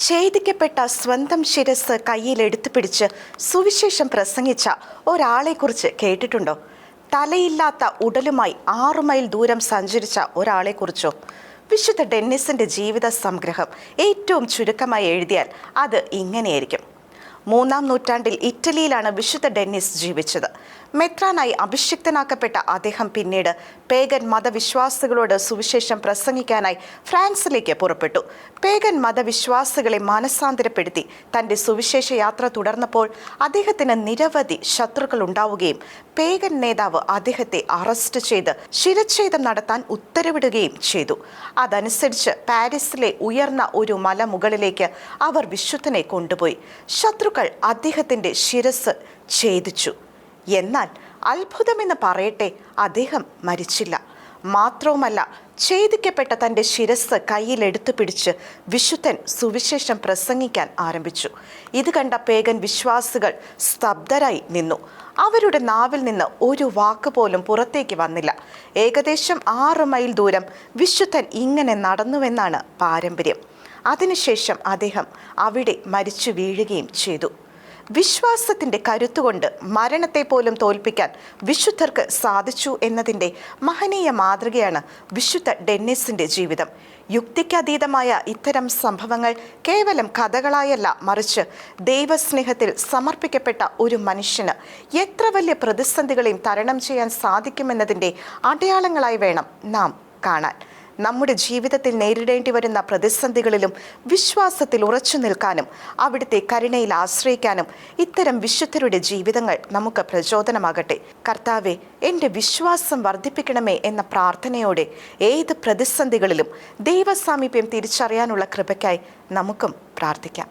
ഛേദിക്കപ്പെട്ട സ്വന്തം ശിരസ് കയ്യിലെടുത്തു പിടിച്ച് സുവിശേഷം പ്രസംഗിച്ച ഒരാളെക്കുറിച്ച് കേട്ടിട്ടുണ്ടോ? തലയില്ലാത്ത ഉടലുമായി 6 മൈൽ ദൂരം സഞ്ചരിച്ച ഒരാളെക്കുറിച്ചോ? വിശുദ്ധ ഡെന്നിസിന്റെ ജീവിത സംഗ്രഹം ഏറ്റവും ചുരുക്കമായി എഴുതിയാൽ അത് ഇങ്ങനെയായിരിക്കും. 3-ാം നൂറ്റാണ്ടിൽ ഇറ്റലിയിലാണ് വിശുദ്ധ ഡെന്നിസ് ജീവിച്ചത്. മെത്രാനായി അഭിഷിക്തനാക്കപ്പെട്ട അദ്ദേഹം പിന്നീട് പേഗൻ മതവിശ്വാസികളോട് സുവിശേഷം പ്രസംഗിക്കാനായി ഫ്രാൻസിലേക്ക് പുറപ്പെട്ടു. പേഗൻ മതവിശ്വാസികളെ മാനസാന്തരപ്പെടുത്തി തൻ്റെ സുവിശേഷ യാത്ര തുടർന്നപ്പോൾ അദ്ദേഹത്തിന് നിരവധി ശത്രുക്കൾ ഉണ്ടാവുകയും പേഗൻ നേതാവ് അദ്ദേഹത്തെ അറസ്റ്റ് ചെയ്ത് ശിരച്ഛേദം നടത്താൻ ഉത്തരവിടുകയും ചെയ്തു. അതനുസരിച്ച് പാരീസിലെ ഉയർന്ന ഒരു മലമുകളിലേക്ക് അവർ വിശുദ്ധനെ കൊണ്ടുപോയി. ശത്രുക്കൾ അദ്ദേഹത്തിൻ്റെ ശിരസ് ഛേദിച്ചു. എന്നാൽ അത്ഭുതമെന്ന് പറയട്ടെ, അദ്ദേഹം മരിച്ചില്ല. മാത്രവുമല്ല, ഛേദിക്കപ്പെട്ട തൻ്റെ ശിരസ് കയ്യിലെടുത്തു പിടിച്ച് വിശുദ്ധൻ സുവിശേഷം പ്രസംഗിക്കാൻ ആരംഭിച്ചു. ഇത് കണ്ട പേഗൻ വിശ്വാസികൾ സ്തബ്ധരായി നിന്നു. അവരുടെ നാവിൽ നിന്ന് ഒരു വാക്ക് പോലും പുറത്തേക്ക് വന്നില്ല. ഏകദേശം 6 മൈൽ ദൂരം വിശുദ്ധൻ ഇങ്ങനെ നടന്നുവെന്നാണ് പാരമ്പര്യം. അതിനുശേഷം അദ്ദേഹം അവിടെ മരിച്ചു വീഴുകയും ചെയ്തു. വിശ്വാസത്തിൻ്റെ കരുത്തുകൊണ്ട് മരണത്തെ പോലും തോൽപ്പിക്കാൻ വിശുദ്ധർക്ക് സാധിച്ചു എന്നതിൻ്റെ മഹനീയ മാതൃകയാണ് വിശുദ്ധ ഡെന്നിസിൻ്റെ ജീവിതം. യുക്തിക്കതീതമായ ഇത്തരം സംഭവങ്ങൾ കേവലം കഥകളായല്ല, മറിച്ച് ദൈവസ്നേഹത്തിൽ സമർപ്പിക്കപ്പെട്ട ഒരു മനുഷ്യന് എത്ര വലിയ പ്രതിസന്ധികളെയും തരണം ചെയ്യാൻ സാധിക്കുമെന്നതിൻ്റെ അടയാളങ്ങളായി വേണം നാം കാണാൻ. നമ്മുടെ ജീവിതത്തിൽ നേരിടേണ്ടി വരുന്ന പ്രതിസന്ധികളിലും വിശ്വാസത്തിൽ ഉറച്ചു നിൽക്കാനും അവിടുത്തെ കരുണയിൽ ആശ്രയിക്കാനും ഇത്തരം വിശുദ്ധരുടെ ജീവിതങ്ങൾ നമുക്ക് പ്രചോദനമാകട്ടെ. കർത്താവെ, എൻ്റെ വിശ്വാസം വർദ്ധിപ്പിക്കണമേ എന്ന പ്രാർത്ഥനയോടെ ഏത് പ്രതിസന്ധികളിലും ദൈവസാമീപ്യം തിരിച്ചറിയാനുള്ള കൃപയ്ക്കായി നമുക്കും പ്രാർത്ഥിക്കാം.